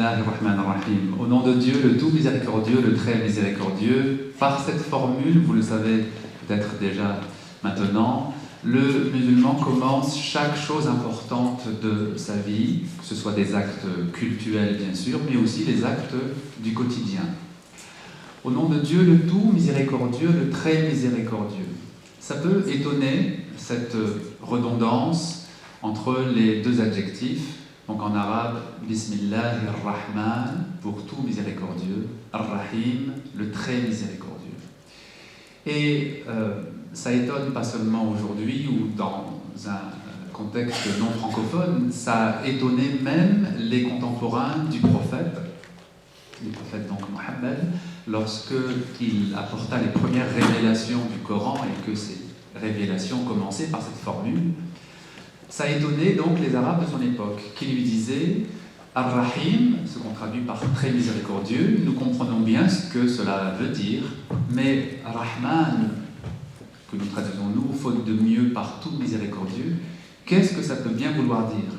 Bismillahirrahmanirrahim. Au nom de Dieu, le tout miséricordieux, le très miséricordieux. Par cette formule, vous le savez peut-être déjà maintenant, le musulman commence chaque chose importante de sa vie, que ce soit des actes cultuels bien sûr, mais aussi les actes du quotidien. Au nom de Dieu, le tout miséricordieux, le très miséricordieux. Ça peut étonner, cette redondance entre les deux adjectifs. Donc en arabe, Bismillahirrahman, pour tout miséricordieux, Ar-Rahim, le très miséricordieux. Et ça étonne pas seulement aujourd'hui ou dans un contexte non francophone, ça a étonné même les contemporains du prophète donc Mohammed, lorsqu'il apporta les premières révélations du Coran et que ces révélations commençaient par cette formule. Ça a étonné donc les Arabes de son époque, qui lui disaient Ar-Rahim, ce qu'on traduit par très miséricordieux, nous comprenons bien ce que cela veut dire, mais Rahman, que nous traduisons nous, faute de mieux par tout miséricordieux, qu'est-ce que ça peut bien vouloir dire?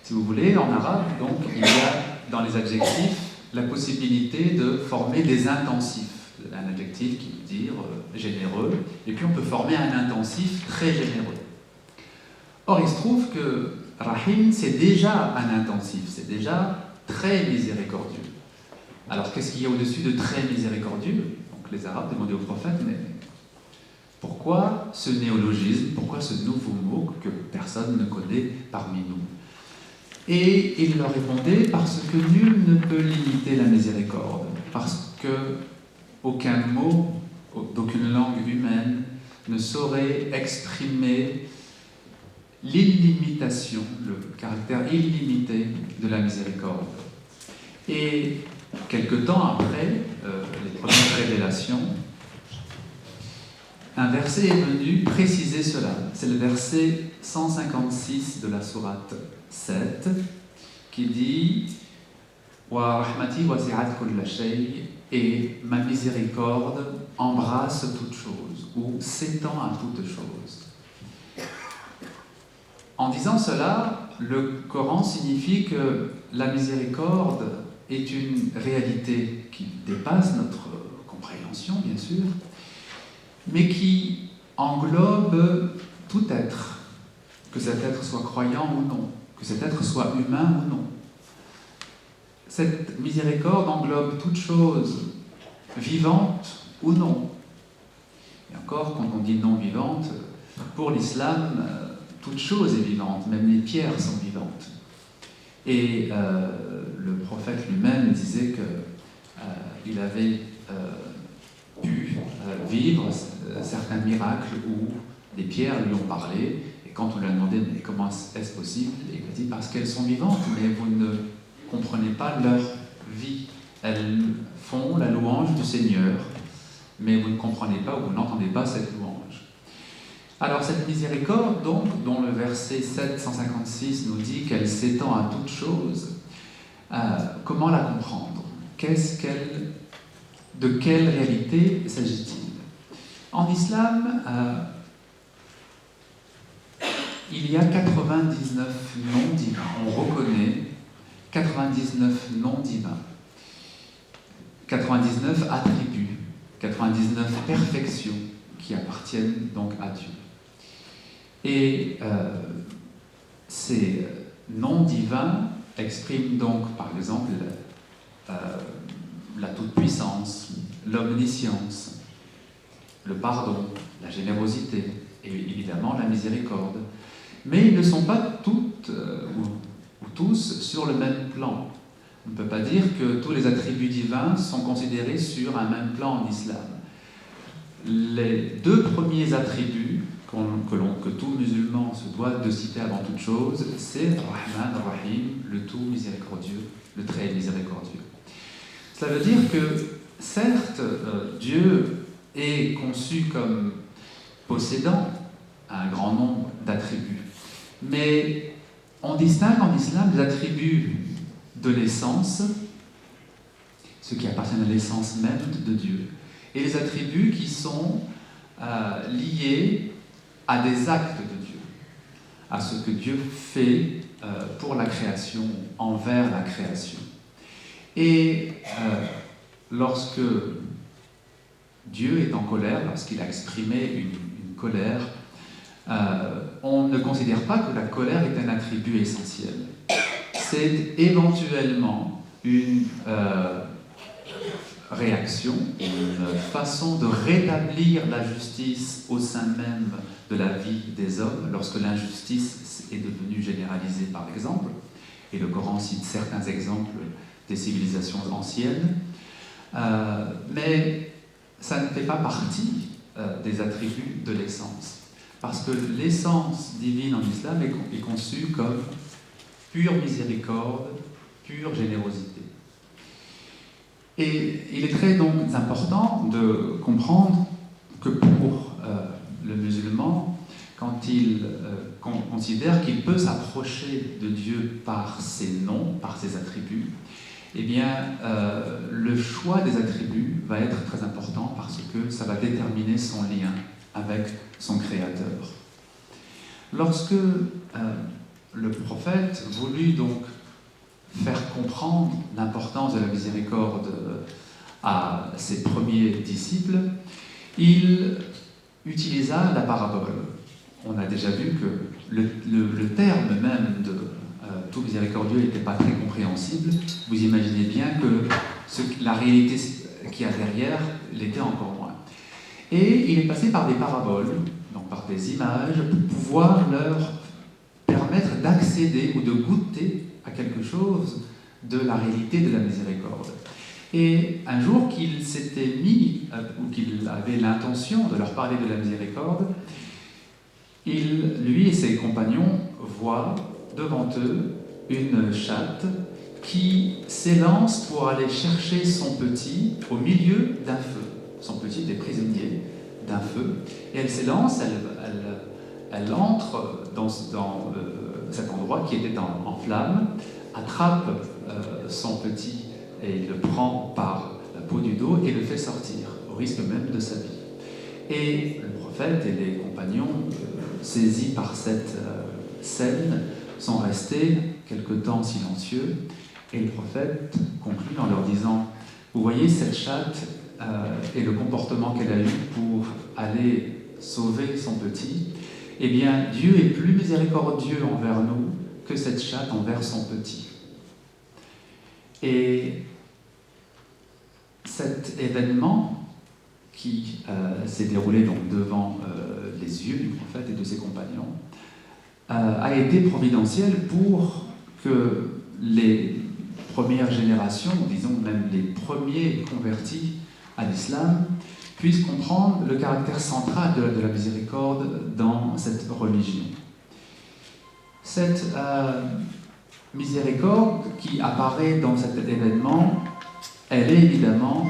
Si vous voulez, en arabe, donc, il y a dans les adjectifs la possibilité de former des intensifs. Un adjectif qui veut dire généreux, et puis on peut former un intensif très généreux. Or, il se trouve que Rahim, c'est déjà un intensif, c'est déjà très miséricordieux. Alors, qu'est-ce qu'il y a au-dessus de très miséricordieux? Donc, les Arabes demandaient au prophète, mais pourquoi ce néologisme, pourquoi ce nouveau mot que personne ne connaît parmi nous? Et il leur répondait, parce que nul ne peut limiter la miséricorde, parce que aucun mot d'aucune langue humaine ne saurait exprimer l'illimitation, le caractère illimité de la miséricorde. Et quelque temps après les premières révélations, un verset est venu préciser cela. C'est le verset 156 de la sourate 7 qui dit Wa rahmati wasi'at kulla shay, et ma miséricorde embrasse toute chose ou s'étend à toute chose. En disant cela, le Coran signifie que la miséricorde est une réalité qui dépasse notre compréhension, bien sûr, mais qui englobe tout être, que cet être soit croyant ou non, que cet être soit humain ou non. Cette miséricorde englobe toute chose, vivante ou non. Et encore, quand on dit non vivante, pour l'islam, toute chose est vivante, même les pierres sont vivantes. Et le prophète lui-même disait qu'il avait pu vivre certains miracles où des pierres lui ont parlé, et quand on lui a demandé mais comment est-ce possible, il a dit parce qu'elles sont vivantes, mais vous ne comprenez pas leur vie. Elles font la louange du Seigneur, mais vous ne comprenez pas ou vous n'entendez pas cette louange. Alors cette miséricorde, donc, dont le verset 756 nous dit qu'elle s'étend à toute chose, comment la comprendre? De quelle réalité s'agit-il? En islam, il y a 99 noms divins. On reconnaît 99 noms divins, 99 attributs, 99 perfections qui appartiennent donc à Dieu. Et ces noms divins expriment donc, par exemple, la toute-puissance, l'omniscience, le pardon, la générosité et évidemment la miséricorde. Mais ils ne sont pas toutes ou tous sur le même plan. On ne peut pas dire que tous les attributs divins sont considérés sur un même plan en islam. Les deux premiers attributs que tout musulman se doit de citer avant toute chose, c'est Rahman, Rahim, le tout miséricordieux, le très miséricordieux. Cela veut dire que, certes, Dieu est conçu comme possédant un grand nombre d'attributs, mais on distingue en islam les attributs de l'essence, ceux qui appartiennent à l'essence même de Dieu, et les attributs qui sont liés à des actes de Dieu, à ce que Dieu fait pour la création, envers la création. Et lorsque Dieu est en colère, lorsqu'il a exprimé une colère, on ne considère pas que la colère est un attribut essentiel. C'est éventuellement une réaction, une façon de rétablir la justice au sein même de la vie des hommes, lorsque l'injustice est devenue généralisée, par exemple. Et le Coran cite certains exemples des civilisations anciennes. Mais ça ne fait pas partie des attributs de l'essence. Parce que l'essence divine en islam est conçue comme pure miséricorde, pure générosité. Et il est très donc important de comprendre que pour le musulman, quand il considère qu'il peut s'approcher de Dieu par ses noms, par ses attributs, eh bien, le choix des attributs va être très important parce que ça va déterminer son lien avec son Créateur. Lorsque le prophète voulut donc faire comprendre l'importance de la miséricorde à ses premiers disciples, il utilisa la parabole. On a déjà vu que le terme même de tout miséricordieux n'était pas très compréhensible. Vous imaginez bien que la réalité qu'il y a derrière l'était encore moins. Et il est passé par des paraboles, donc par des images, pour pouvoir leur permettre d'accéder ou de goûter à quelque chose de la réalité de la miséricorde. Et un jour qu'il s'était mis, ou qu'il avait l'intention de leur parler de la miséricorde, lui et ses compagnons voient devant eux une chatte qui s'élance pour aller chercher son petit au milieu d'un feu. Son petit est prisonnier d'un feu. Et elle s'élance, elle entre dans cet endroit qui était en flamme, attrape son petit et le prend par la peau du dos et le fait sortir, au risque même de sa vie. Et le prophète et les compagnons, saisis par cette scène, sont restés quelque temps silencieux, et le prophète conclut en leur disant « Vous voyez cette chatte et le comportement qu'elle a eu pour aller sauver son petit, eh bien Dieu est plus miséricordieux envers nous que cette chatte envers son petit. » Et cet événement qui s'est déroulé donc devant les yeux du prophète et de ses compagnons a été providentiel pour que les premières générations, disons même les premiers convertis à l'islam, puissent comprendre le caractère central de la miséricorde dans cette religion. Cette miséricorde qui apparaît dans cet événement, elle est évidemment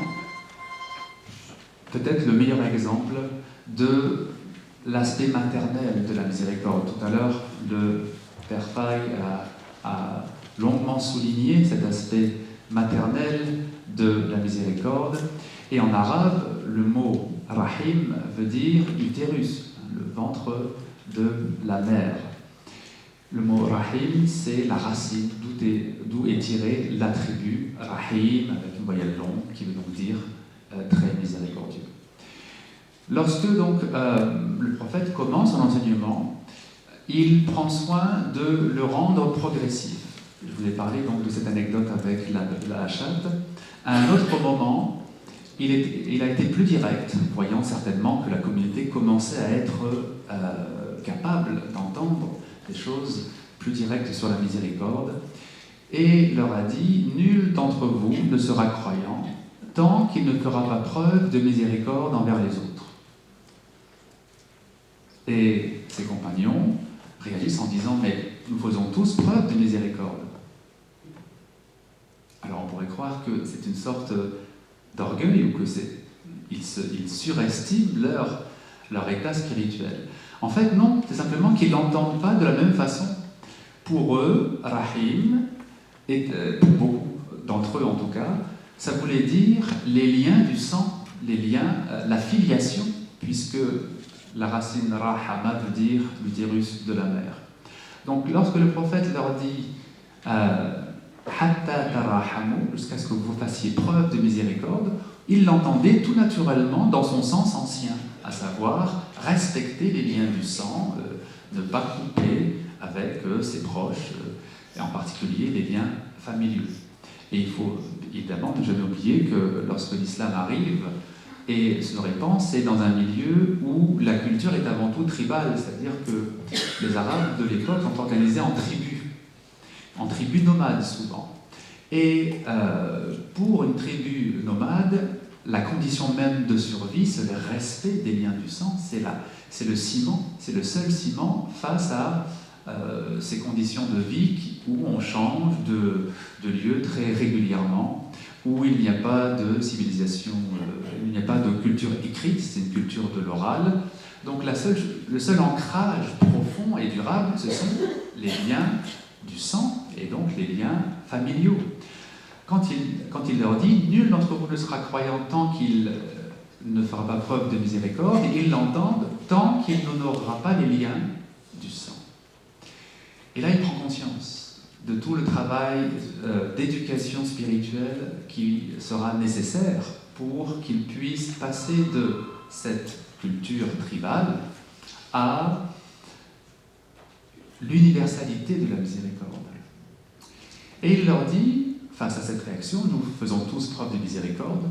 peut-être le meilleur exemple de l'aspect maternel de la miséricorde. Tout à l'heure, le Père Faye a longuement souligné cet aspect maternel de la miséricorde. Et en arabe, le mot rahim veut dire utérus, le ventre de la mère. Le mot rahim, c'est la racine d'où est tiré l'attribut rahim, avec une voyelle longue, qui veut donc dire très miséricordieux. Lorsque donc le prophète commence son enseignement, il prend soin de le rendre progressif. Je vous ai parlé donc de cette anecdote avec la chatte. À un autre moment, il a été plus direct, voyant certainement que la communauté commençait à être capable d'entendre des choses plus directes sur la miséricorde, et leur a dit « Nul d'entre vous ne sera croyant tant qu'il ne fera pas preuve de miséricorde envers les autres. » Et ses compagnons réagissent en disant « Mais nous faisons tous preuve de miséricorde. » Alors on pourrait croire que c'est une sorte d'orgueil ou qu'ils surestiment leur état spirituel. En fait, non, c'est simplement qu'ils n'entendent pas de la même façon. Pour eux, Rahim, et pour beaucoup d'entre eux en tout cas, ça voulait dire les liens du sang, les liens, la filiation, puisque la racine Rahama veut dire l'utérus de la mère. Donc lorsque le prophète leur dit hatta tarahamu, jusqu'à ce que vous fassiez preuve de miséricorde, il l'entendait tout naturellement dans son sens ancien, à savoir respecter les liens du sang, ne pas couper avec ses proches, et en particulier les liens familiaux. Et il faut évidemment ne jamais oublier que lorsque l'islam arrive et se répand, c'est dans un milieu où la culture est avant tout tribale, c'est-à-dire que les Arabes de l'époque sont organisés en tribus nomades souvent. Et pour une tribu nomade, la condition même de survie, c'est le respect des liens du sang, c'est le ciment, c'est le seul ciment face à ces conditions de vie où on change de lieu très régulièrement, où il n'y a pas de civilisation, il n'y a pas de culture écrite, c'est une culture de l'oral. Donc le seul ancrage profond et durable, ce sont les liens du sang et donc les liens familiaux. Quand il leur dit « Nul d'entre vous ne sera croyant tant qu'il ne fera pas preuve de miséricorde », ils l'entendent tant qu'il n'honorera pas les liens du sang. Et là, il prend conscience de tout le travail d'éducation spirituelle qui sera nécessaire pour qu'il puisse passer de cette culture tribale à l'universalité de la miséricorde. Et il leur dit, face à cette réaction, nous faisons tous preuve de miséricorde.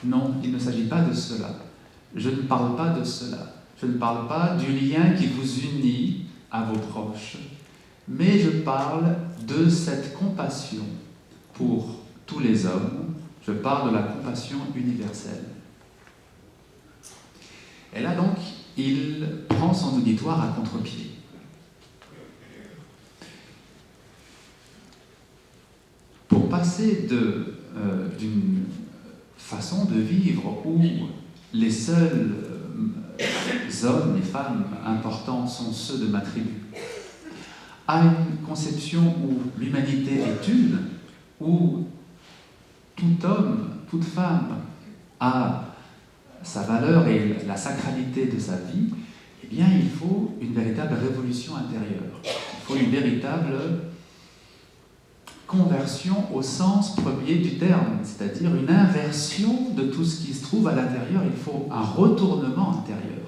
Non, il ne s'agit pas de cela. Je ne parle pas de cela. Je ne parle pas du lien qui vous unit à vos proches. Mais je parle de cette compassion pour tous les hommes. Je parle de la compassion universelle. Et là donc, il prend son auditoire à contre-pied. Pour passer d'une façon de vivre où les seuls hommes et femmes importants sont ceux de ma tribu, à une conception où l'humanité est une, où tout homme, toute femme a sa valeur et la sacralité de sa vie, eh bien il faut une véritable révolution intérieure. Il faut une véritable conversion au sens premier du terme, c'est-à-dire une inversion de tout ce qui se trouve à l'intérieur. Il faut un retournement intérieur.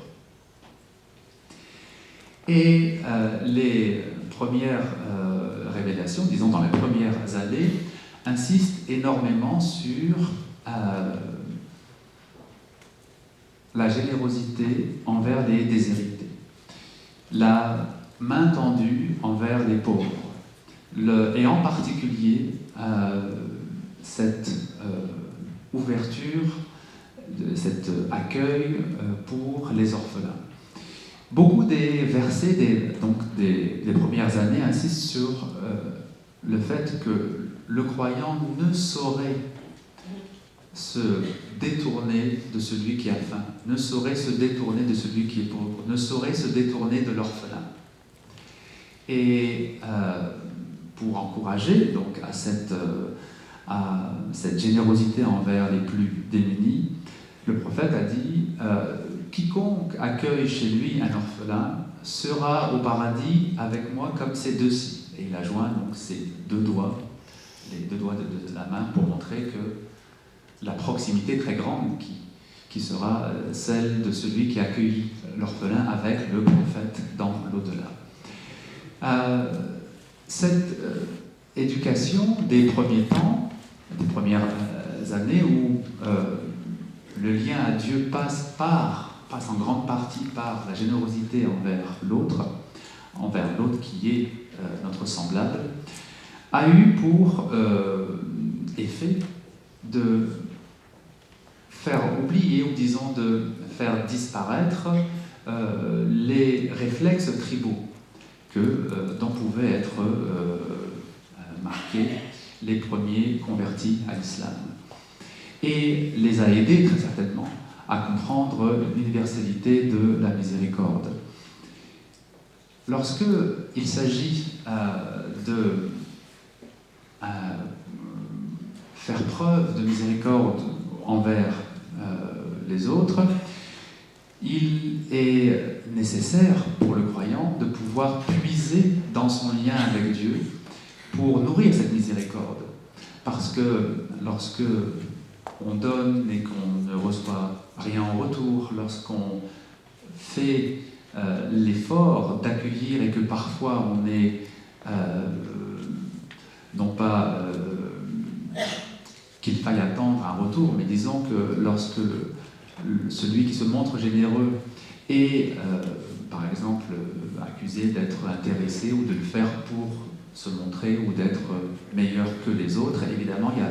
Et les premières révélations, disons dans les premières années, insistent énormément sur la générosité envers les déshérités, la main tendue envers les pauvres, et en particulier cette ouverture, cet accueil pour les orphelins. Beaucoup des versets des premières années insistent sur le fait que le croyant ne saurait se détourner de celui qui a faim, ne saurait se détourner de celui qui est pauvre, ne saurait se détourner de l'orphelin. Et pour encourager donc à cette générosité envers les plus démunis, le prophète a dit quiconque accueille chez lui un orphelin sera au paradis avec moi comme ses deux-ci. Et il a joint donc ses deux doigts, les deux doigts de la main, pour montrer que la proximité très grande qui sera celle de celui qui accueille l'orphelin avec le prophète dans l'au-delà. Cette éducation des premiers temps, des premières années où le lien à Dieu passe en grande partie par la générosité envers l'autre qui est notre semblable, a eu pour effet de faire oublier, ou disons de faire disparaître les réflexes tribaux dont pouvaient être marqués les premiers convertis à l'islam. Et les a aidés très certainement à comprendre l'universalité de la miséricorde. Lorsque il s'agit de faire preuve de miséricorde envers les autres, il est nécessaire pour le croyant de pouvoir puiser dans son lien avec Dieu pour nourrir cette miséricorde. Parce que lorsque on donne et qu'on ne reçoit rien en retour, lorsqu'on fait l'effort d'accueillir et que parfois on est non pas qu'il faille attendre un retour, mais disons que lorsque celui qui se montre généreux est par exemple accusé d'être intéressé ou de le faire pour se montrer ou d'être meilleur que les autres, évidemment il y a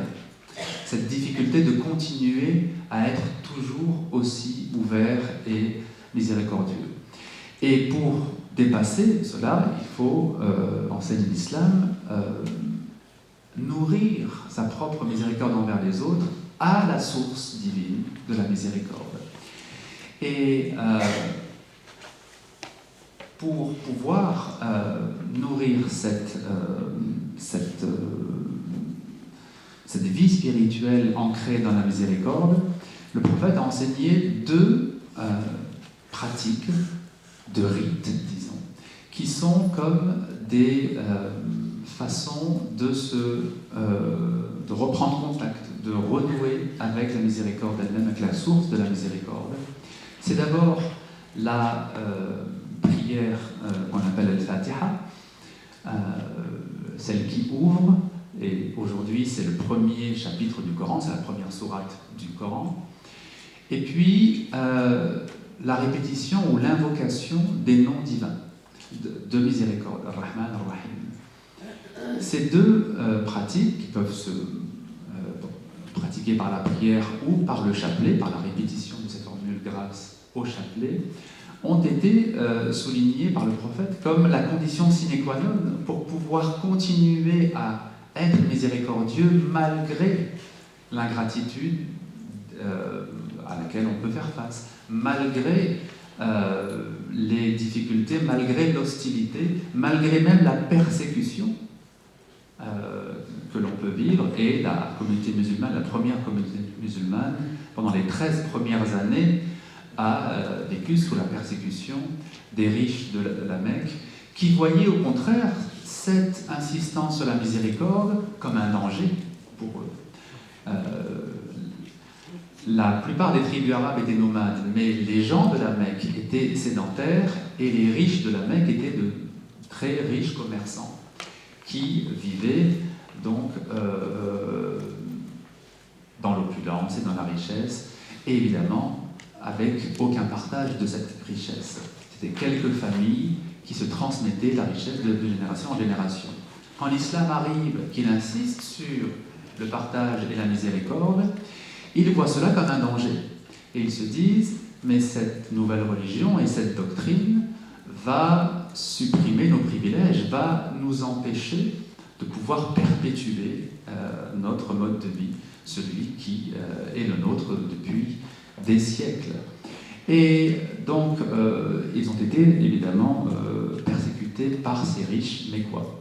cette difficulté de continuer à être toujours aussi ouvert et miséricordieux. Et pour dépasser cela, il faut, enseigne l'islam, nourrir sa propre miséricorde envers les autres à la source divine de la miséricorde. Et pour pouvoir nourrir cette vie spirituelle ancrée dans la miséricorde, le prophète a enseigné deux pratiques de rites, disons, qui sont comme des façons de reprendre contact, de renouer avec la miséricorde elle-même, avec la source de la miséricorde. C'est d'abord la prière qu'on appelle Al-Fatiha, celle qui ouvre, et aujourd'hui c'est le premier chapitre du Coran, c'est la première sourate du Coran, et puis la répétition ou l'invocation des noms divins de miséricorde, Ar-Rahman, Ar-Rahim. Ces deux pratiques qui peuvent se pratiquer par la prière ou par le chapelet, par la répétition de cette formule grâce au chapelet, ont été soulignés par le prophète comme la condition sine qua non pour pouvoir continuer à être miséricordieux malgré l'ingratitude à laquelle on peut faire face, malgré les difficultés, malgré l'hostilité, malgré même la persécution que l'on peut vivre. Et la communauté musulmane, la première communauté musulmane, pendant les 13 premières années, a vécu sous la persécution des riches de la Mecque, qui voyaient au contraire cette insistance sur la miséricorde comme un danger pour eux. La plupart des tribus arabes étaient nomades, mais les gens de la Mecque étaient sédentaires et les riches de la Mecque étaient de très riches commerçants qui vivaient donc dans l'opulence et dans la richesse, et évidemment avec aucun partage de cette richesse. C'était quelques familles qui se transmettaient la richesse de génération en génération. Quand l'islam arrive, qu'il insiste sur le partage et la miséricorde, ils voient cela comme un danger. Et ils se disent, mais cette nouvelle religion et cette doctrine va supprimer nos privilèges, va nous empêcher de pouvoir perpétuer notre mode de vie, celui qui est le nôtre depuis des siècles. Et donc, ils ont été évidemment persécutés par ces riches mécois.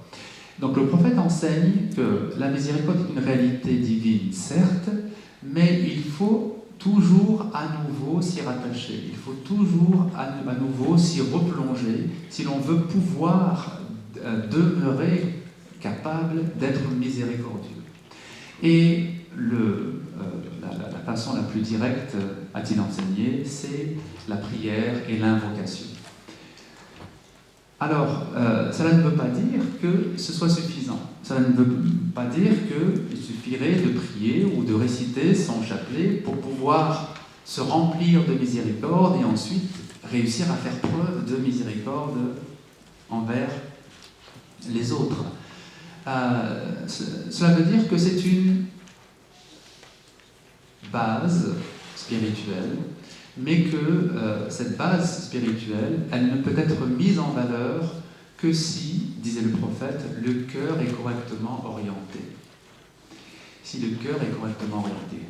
Donc le prophète enseigne que la miséricorde est une réalité divine, certes, mais il faut toujours à nouveau s'y rattacher, il faut toujours à nouveau s'y replonger si l'on veut pouvoir demeurer capable d'être miséricordieux. Et la façon la plus directe, a-t-il enseigné, c'est la prière et l'invocation. Alors, cela ne veut pas dire que ce soit suffisant. Cela ne veut pas dire qu'il suffirait de prier ou de réciter son chapelet pour pouvoir se remplir de miséricorde et ensuite réussir à faire preuve de miséricorde envers les autres. Cela veut dire que c'est une base spirituelle, mais que cette base spirituelle, elle ne peut être mise en valeur que si, disait le prophète, le cœur est correctement orienté. Si le cœur est correctement orienté.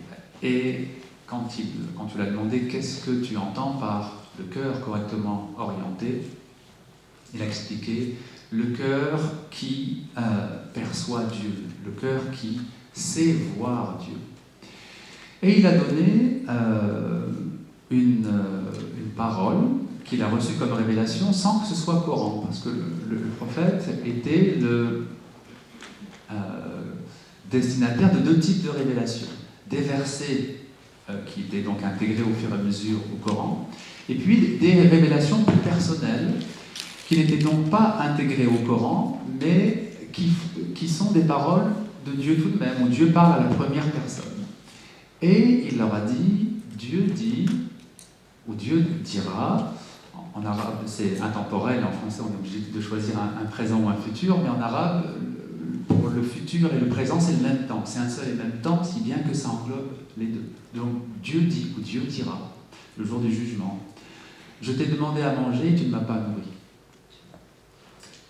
Et quand tu l'as demandé qu'est-ce que tu entends par le cœur correctement orienté, il a expliqué le cœur qui perçoit Dieu, le cœur qui sait voir Dieu. Et il a donné une parole qu'il a reçue comme révélation sans que ce soit Coran, parce que le prophète était destinataire de deux types de révélations. Des versets qui étaient donc intégrés au fur et à mesure au Coran, et puis des révélations plus personnelles qui n'étaient donc pas intégrées au Coran, mais qui sont des paroles de Dieu tout de même, où Dieu parle à la première personne. Et il leur a dit, Dieu dit, ou Dieu dira, en arabe c'est intemporel, en français on est obligé de choisir un présent ou un futur, mais en arabe, pour le futur et le présent c'est le même temps, c'est un seul et même temps, si bien que ça englobe les deux. Donc Dieu dit, ou Dieu dira, le jour du jugement, je t'ai demandé à manger et tu ne m'as pas nourri.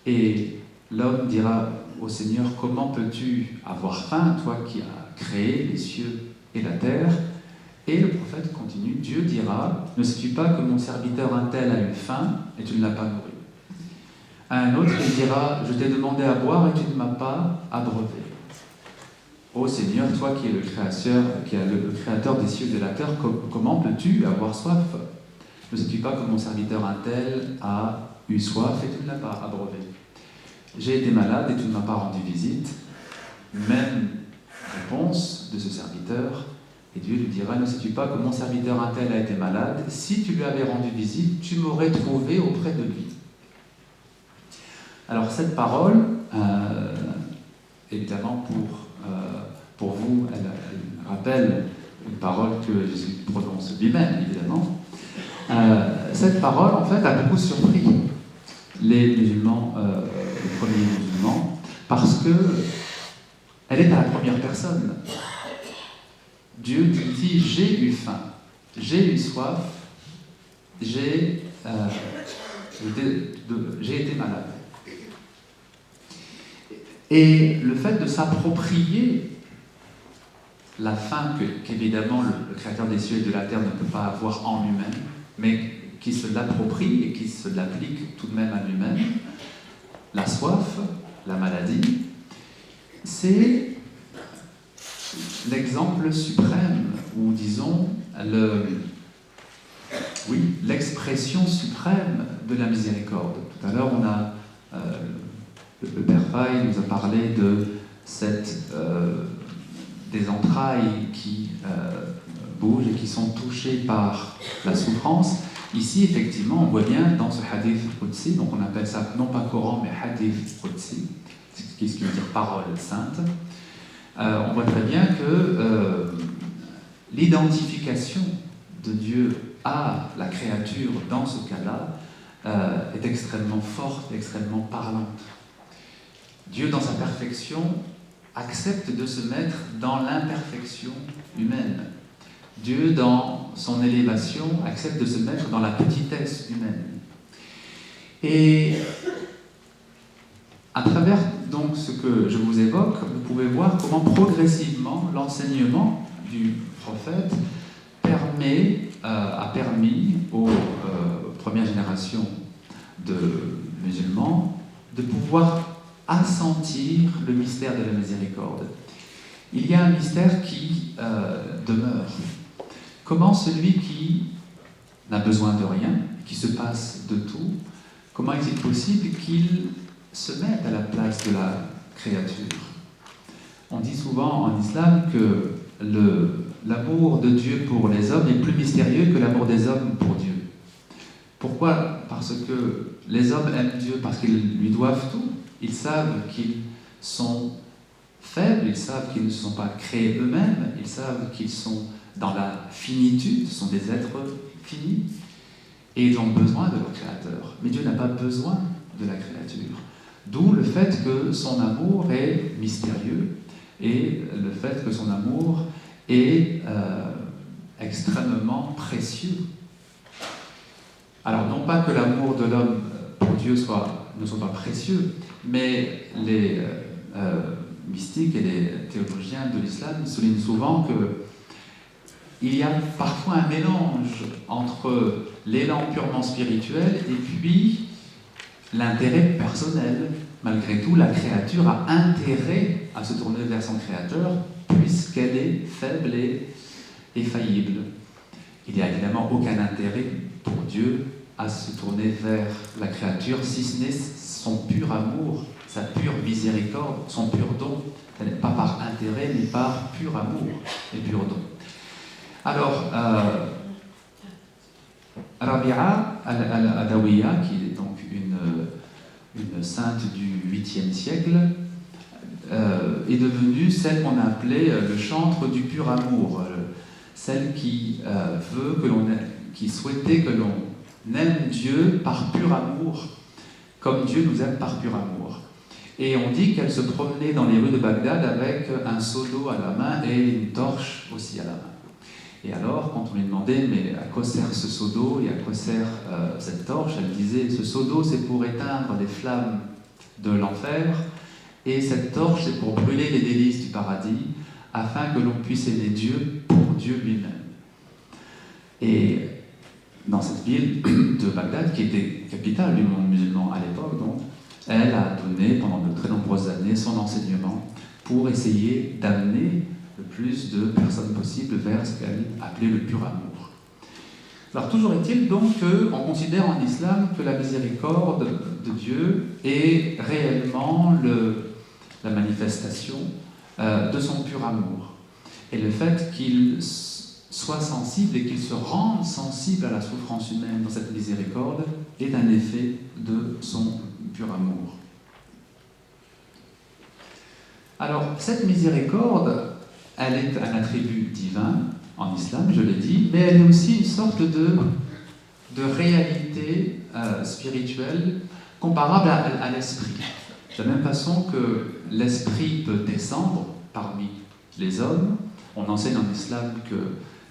Et l'homme dira au Seigneur, comment peux-tu avoir faim, toi qui as créé les cieux et la terre? Et le prophète continue, Dieu dira, ne sais-tu pas que mon serviteur un tel a eu faim et tu ne l'as pas nourri? À un autre, il dira, je t'ai demandé à boire et tu ne m'as pas abreuvé. Ô Seigneur, toi qui es le créateur des cieux et de la terre, comment peux-tu avoir soif? Ne sais-tu pas que mon serviteur un tel a eu soif et tu ne l'as pas abreuvé? J'ai été malade et tu ne m'as pas rendu visite. Même réponse de ce serviteur. Et Dieu lui dira, ne sais-tu pas que mon serviteur un tel a été malade? Si tu lui avais rendu visite, tu m'aurais trouvé auprès de lui. Alors cette parole, évidemment pour vous, elle rappelle une parole que Jésus prononce lui-même, évidemment. Cette parole, en fait, a beaucoup surpris les musulmans, les premiers musulmans, parce que elle est à la première personne. Dieu dit, j'ai eu faim, j'ai eu soif, j'ai été malade. Et le fait de s'approprier la faim qu'évidemment le Créateur des cieux et de la terre ne peut pas avoir en lui-même, mais qui se l'approprie et qui se l'applique tout de même à lui-même, la soif, la maladie, c'est l'exemple suprême, ou disons, l'expression suprême de la miséricorde. Tout à l'heure, le Père Faye nous a parlé de des entrailles qui bougent et qui sont touchées par la souffrance. Ici, effectivement, on voit bien dans ce hadith Qudsi, donc on appelle ça non pas Coran, mais hadith Qudsi, ce qui veut dire parole sainte. On voit très bien que l'identification de Dieu à la créature dans ce cas-là est extrêmement forte, extrêmement parlante. Dieu, dans sa perfection, accepte de se mettre dans l'imperfection humaine. Dieu, dans son élévation, accepte de se mettre dans la petitesse humaine. Et à travers donc ce que je vous évoque, vous pouvez voir comment progressivement l'enseignement du prophète a permis aux premières générations de musulmans de pouvoir assentir le mystère de la miséricorde. Il y a un mystère qui demeure. Comment celui qui n'a besoin de rien, qui se passe de tout, comment est-il possible qu'il se mette à la place de la créature? On dit souvent en islam que l'amour de Dieu pour les hommes est plus mystérieux que l'amour des hommes pour Dieu. Pourquoi? Parce que les hommes aiment Dieu parce qu'ils lui doivent tout. Ils savent qu'ils sont faibles, ils savent qu'ils ne se sont pas créés eux-mêmes, ils savent qu'ils sont dans la finitude, ce sont des êtres finis, et ils ont besoin de leur Créateur. Mais Dieu n'a pas besoin de la créature. D'où le fait que son amour est mystérieux, et le fait que son amour est extrêmement précieux. Alors, non pas que l'amour de l'homme pour Dieu ne soit pas précieux, mais les mystiques et les théologiens de l'islam soulignent souvent qu'il y a parfois un mélange entre l'élan purement spirituel et puis l'intérêt personnel. Malgré tout, la créature a intérêt à se tourner vers son Créateur puisqu'elle est faible et faillible. Il n'y a évidemment aucun intérêt pour Dieu à se tourner vers la créature, si ce n'est son pur amour, sa pure miséricorde, son pur don. Elle n'est pas par intérêt, mais par pur amour et pur don. Alors, Rabi'a al-Adawiya, qui est donc une sainte du 8e siècle, est devenue celle qu'on a appelée le chantre du pur amour, celle qui qui souhaitait que l'on aime Dieu par pur amour, comme Dieu nous aime par pur amour. Et on dit qu'elle se promenait dans les rues de Bagdad avec un seau d'eau à la main et une torche aussi à la main. Et alors, quand on lui demandait, mais à quoi sert ce seau d'eau et à quoi sert cette torche, elle disait, ce seau d'eau c'est pour éteindre les flammes de l'enfer, et cette torche c'est pour brûler les délices du paradis, afin que l'on puisse aimer Dieu pour Dieu lui-même. Et dans cette ville de Bagdad, qui était capitale du monde musulman à l'époque, donc, elle a donné pendant de très nombreuses années son enseignement pour essayer d'amener le plus de personnes possibles vers ce qu'elle appelait le pur amour. Alors toujours est-il donc qu'on considère en islam que la miséricorde de Dieu est réellement la manifestation de son pur amour. Et le fait qu'il soit sensible et qu'il se rende sensible à la souffrance humaine dans cette miséricorde est un effet de son pur amour. Alors cette miséricorde, elle est un attribut divin en islam, je l'ai dit, mais elle est aussi une sorte de réalité spirituelle comparable à l'esprit. De la même façon que l'esprit peut descendre parmi les hommes, on enseigne en islam que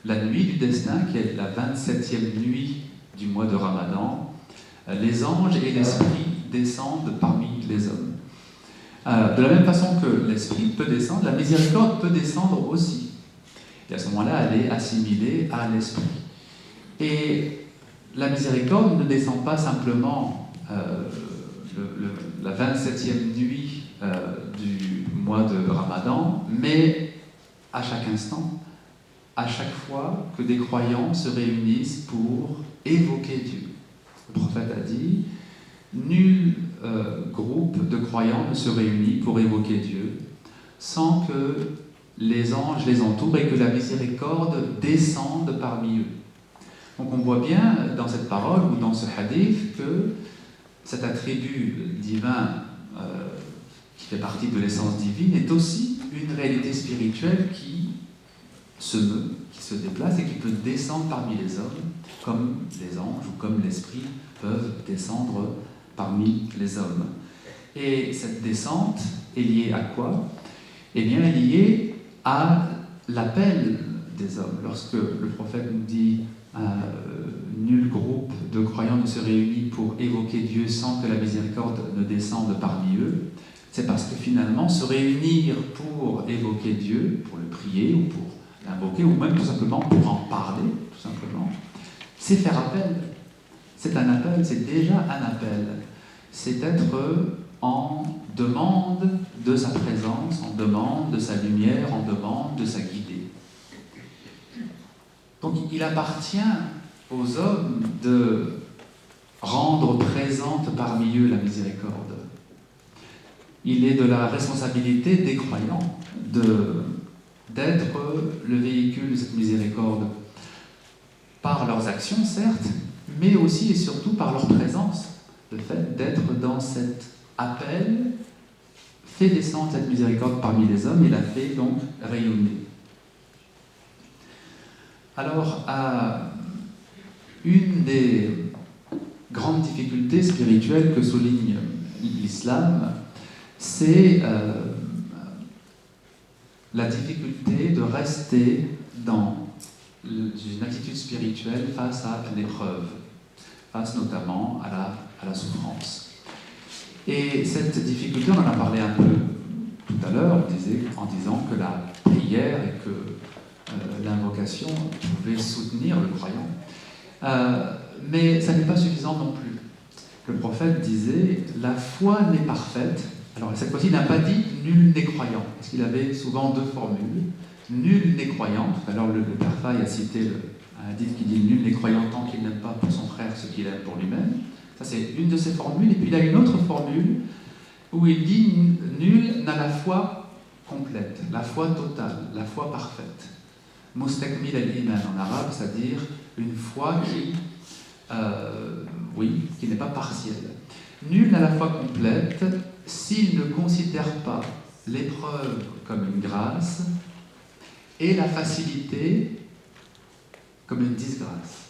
la nuit du destin, qui est la 27e nuit du mois de Ramadan, les anges et l'esprit descendent parmi les hommes. De la même façon que l'esprit peut descendre, la miséricorde peut descendre aussi. Et à ce moment-là, elle est assimilée à l'esprit. Et la miséricorde ne descend pas simplement la 27e nuit du mois de Ramadan, mais à chaque instant, à chaque fois que des croyants se réunissent pour évoquer Dieu. Le prophète a dit, nul groupe de croyants ne se réunit pour évoquer Dieu sans que les anges les entourent et que la miséricorde descende parmi eux. Donc on voit bien dans cette parole ou dans ce hadith que cet attribut divin qui fait partie de l'essence divine est aussi une réalité spirituelle qui se meut, qui se déplace et qui peut descendre parmi les hommes comme les anges ou comme l'esprit peuvent descendre parmi les hommes. Et cette descente est liée à quoi? Eh bien, elle est liée à l'appel des hommes. Lorsque le prophète nous dit nul groupe de croyants ne se réunit pour évoquer Dieu sans que la miséricorde ne descende parmi eux, c'est parce que finalement, se réunir pour évoquer Dieu, pour le prier ou pour l'invoquer, ou même tout simplement pour en parler, tout simplement, c'est faire appel. C'est un appel, c'est déjà un appel. C'est être en demande de sa présence, en demande de sa lumière, en demande de sa guidée. Donc il appartient aux hommes de rendre présente parmi eux la miséricorde. Il est de la responsabilité des croyants d'être le véhicule de cette miséricorde par leurs actions, certes, mais aussi et surtout par leur présence. Le fait d'être dans cet appel fait descendre cette miséricorde parmi les hommes et la fait donc rayonner. Alors, une des grandes difficultés spirituelles que souligne l'islam, c'est la difficulté de rester dans une attitude spirituelle face à l'épreuve, face notamment à la souffrance. Et cette difficulté, on en a parlé un peu tout à l'heure, en disant que la prière et que l'invocation pouvaient soutenir le croyant. Mais ça n'est pas suffisant non plus. Le prophète disait « la foi n'est parfaite ». Alors cette fois-ci, il n'a pas dit « nul n'est croyant », parce qu'il avait souvent deux formules. « Nul n'est croyant », tout à l'heure le Père Faye a cité un hadith qui dit « nul n'est croyant tant qu'il n'aime pas pour son frère ce qu'il aime pour lui-même ». Ça c'est une de ses formules. Et puis il a une autre formule où il dit « nul n'a la foi complète, la foi totale, la foi parfaite. Mustakmil al-iman en arabe, c'est-à-dire une foi qui n'est pas partielle. Nul n'a la foi complète s'il ne considère pas l'épreuve comme une grâce et la facilité comme une disgrâce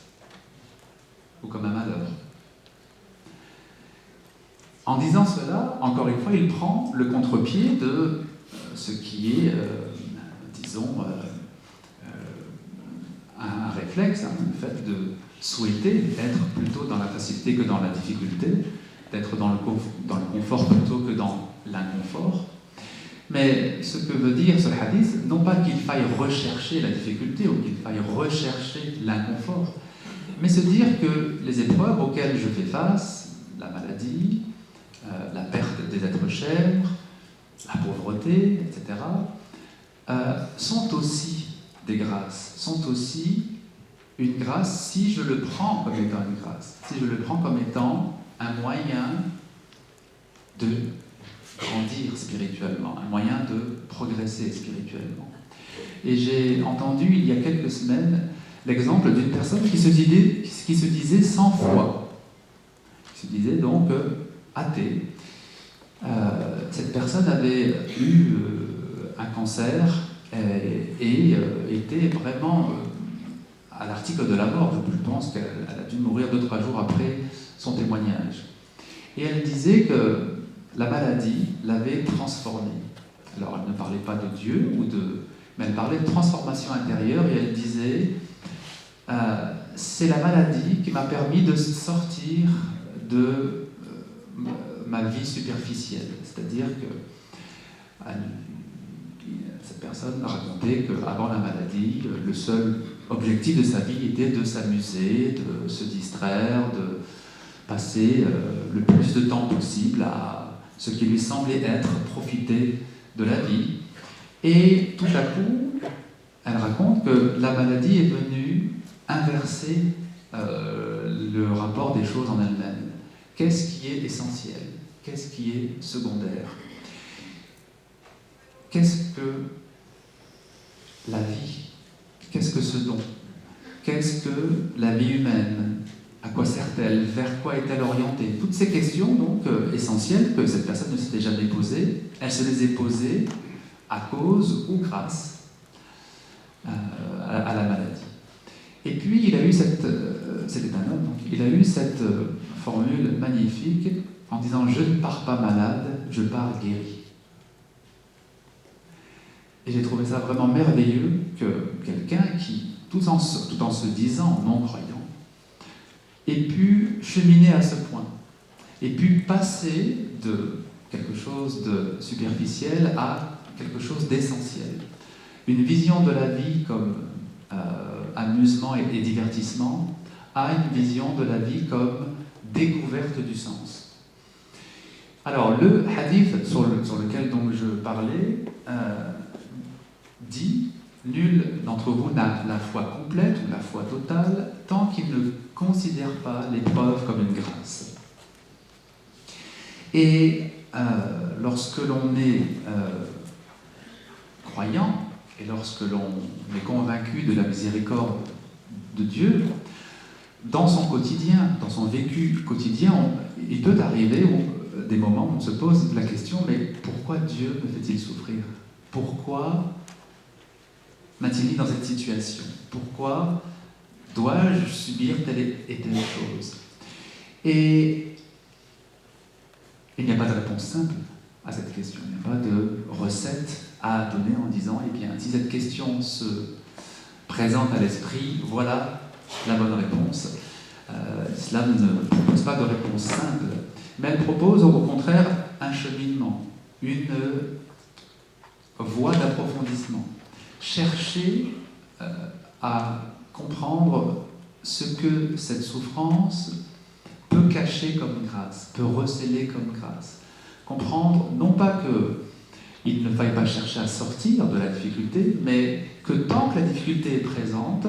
ou comme un malheur. En disant cela, encore une fois, il prend le contre-pied de ce qui est, un réflexe, le fait de souhaiter être plutôt dans la facilité que dans la difficulté, d'être dans le confort plutôt que dans l'inconfort. Mais ce que veut dire ce hadith, non pas qu'il faille rechercher la difficulté ou qu'il faille rechercher l'inconfort, mais se dire que les épreuves auxquelles je fais face, la maladie, la perte des êtres chers, la pauvreté, etc., sont aussi des grâces, sont aussi une grâce si je le prends comme étant une grâce, si je le prends comme étant un moyen de grandir spirituellement, un moyen de progresser spirituellement. Et j'ai entendu il y a quelques semaines l'exemple d'une personne qui se disait sans foi, qui se disait donc athée. Cette personne avait eu un cancer et était vraiment à l'article de la mort. Je pense qu'elle a dû mourir 2-3 jours après son témoignage. Et elle disait que la maladie l'avait transformée. Alors elle ne parlait pas de Dieu, mais elle parlait de transformation intérieure et elle disait c'est la maladie qui m'a permis de sortir de ma vie superficielle. C'est-à-dire que cette personne racontait qu'avant la maladie, le seul objectif de sa vie était de s'amuser, de se distraire, de passer le plus de temps possible à ce qui lui semblait être profiter de la vie. Et tout à coup, elle raconte que la maladie est venue inverser le rapport des choses en elles-mêmes. Qu'est-ce qui est essentiel? Qu'est-ce qui est secondaire? Qu'est-ce que la vie? Qu'est-ce que ce don? Qu'est-ce que la vie humaine? À quoi sert-elle? Vers quoi est-elle orientée? Toutes ces questions donc essentielles que cette personne ne s'était jamais posées, elle se les est posées à cause ou grâce à la maladie. Et puis il a eu c'était un homme, donc il a eu cette formule magnifique en disant « Je ne pars pas malade, je pars guéri ». Et j'ai trouvé ça vraiment merveilleux que quelqu'un qui, tout en se disant non-croyant, ait pu cheminer à ce point, ait pu passer de quelque chose de superficiel à quelque chose d'essentiel. Une vision de la vie comme amusement et divertissement à une vision de la vie comme découverte du sens. Alors, le hadith sur lequel donc je parlais dit « Nul d'entre vous n'a la foi complète ou la foi totale tant qu'il ne considère pas l'épreuve comme une grâce. » Et lorsque l'on est croyant et lorsque l'on est convaincu de la miséricorde de Dieu, dans son quotidien, dans son vécu quotidien, il peut arriver des moments où on se pose la question « Mais pourquoi Dieu me fait-il souffrir? Pourquoi m'a-t-il mis dans cette situation? Pourquoi dois-je subir telle et telle chose ?» Et il n'y a pas de réponse simple à cette question. Il n'y a pas de recette à donner en disant « Eh bien, si cette question se présente à l'esprit, voilà la bonne réponse. » L'islam ne propose pas de réponse simple, mais elle propose au contraire un cheminement, une voie d'approfondissement. Chercher à comprendre ce que cette souffrance peut cacher comme grâce, peut receler comme grâce. Comprendre non pas qu'il ne faille pas chercher à sortir de la difficulté, mais que tant que la difficulté est présente,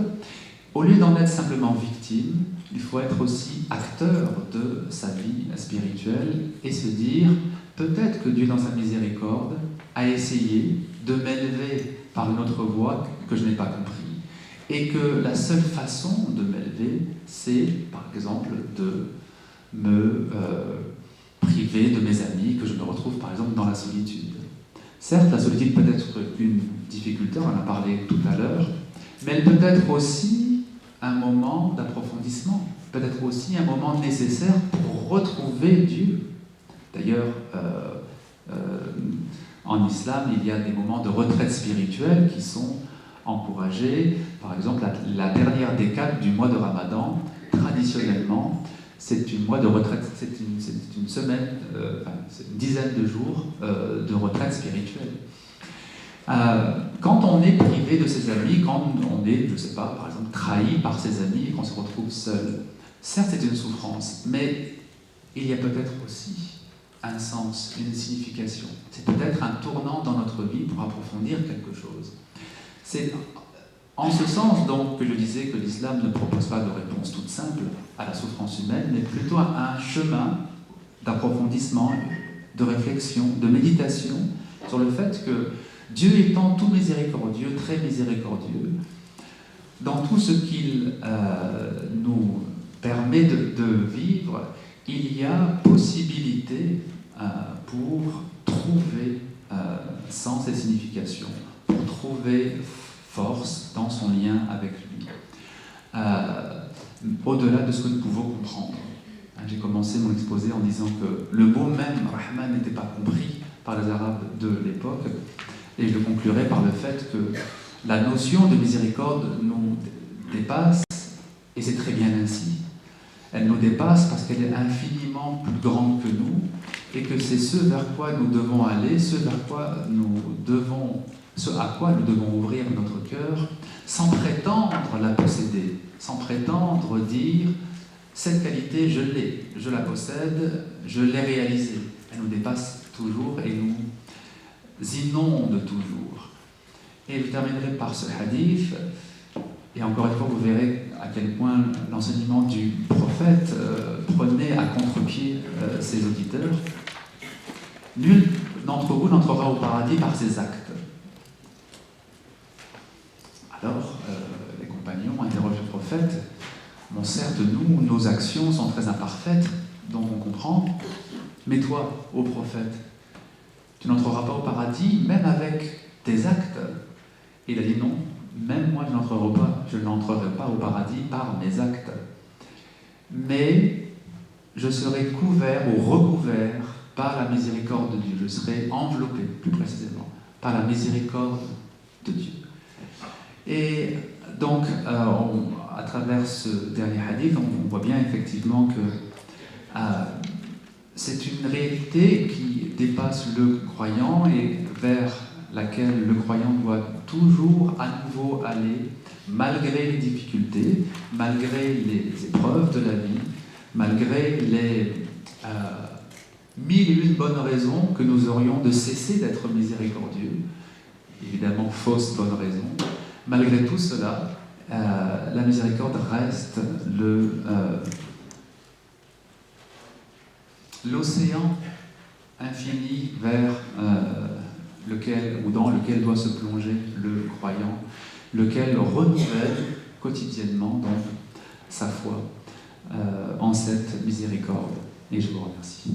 au lieu d'en être simplement victime, il faut être aussi acteur de sa vie spirituelle et se dire peut-être que Dieu dans sa miséricorde a essayé de m'élever par une autre voie que je n'ai pas compris. Et que la seule façon de m'élever, c'est, par exemple, de me priver de mes amis, que je me retrouve, par exemple, dans la solitude. Certes, la solitude peut être une difficulté, on en a parlé tout à l'heure, mais elle peut être aussi un moment d'approfondissement, peut être aussi un moment nécessaire pour retrouver Dieu. D'ailleurs, en islam, il y a des moments de retraite spirituelle qui sont encouragés. Par exemple, la dernière décade du mois de Ramadan, traditionnellement, c'est un mois de retraite, c'est une semaine, c'est une dizaine de jours de retraite spirituelle. Quand on est privé de ses amis, quand on est, je ne sais pas, par exemple, trahi par ses amis et qu'on se retrouve seul, certes c'est une souffrance, mais il y a peut-être aussi un sens, une signification. C'est peut-être un tournant dans notre vie pour approfondir quelque chose. C'est en ce sens donc que je disais que l'islam ne propose pas de réponse toute simple à la souffrance humaine, mais plutôt un chemin d'approfondissement, de réflexion, de méditation sur le fait que Dieu étant tout miséricordieux, très miséricordieux, dans tout ce qu'il nous permet de vivre, il y a possibilité pour trouver sens et signification, pour trouver force dans son lien avec lui, au-delà de ce que nous pouvons comprendre. J'ai commencé mon exposé en disant que le mot même Rahman n'était pas compris par les Arabes de l'époque, et je conclurai par le fait que la notion de miséricorde nous dépasse, et c'est très bien ainsi. Elle nous dépasse parce qu'elle est infiniment plus grande que nous, et que c'est ce vers quoi nous devons aller, ce à quoi nous devons ouvrir notre cœur, sans prétendre la posséder, sans prétendre dire cette qualité, je l'ai, je la possède, je l'ai réalisée. Elle nous dépasse toujours et nous inonde toujours. Et je terminerai par ce hadith, et encore une fois, vous verrez à quel point l'enseignement du prophète prenait à contre-pied ses auditeurs. Nul d'entre vous n'entrera au paradis par ses actes. Alors, les compagnons interrogent le prophète. Bon, certes, nous, nos actions sont très imparfaites, donc on comprend. Mais toi, ô prophète, tu n'entreras pas au paradis, même avec tes actes. Et il a dit non, même moi, je n'entrerai pas au paradis par mes actes. Mais je serai couvert ou recouvert par la miséricorde de Dieu. Je serai enveloppé, plus précisément, par la miséricorde de Dieu. Et donc, à travers ce dernier hadith, on voit bien effectivement que c'est une réalité qui dépasse le croyant et vers laquelle le croyant doit toujours à nouveau aller, malgré les difficultés, malgré les épreuves de la vie, malgré les mille et une bonnes raisons que nous aurions de cesser d'être miséricordieux, évidemment fausses bonnes raisons. Malgré tout cela, la miséricorde reste l'océan infini vers lequel ou dans lequel doit se plonger le croyant, lequel renouvelle quotidiennement donc sa foi en cette miséricorde. Et je vous remercie.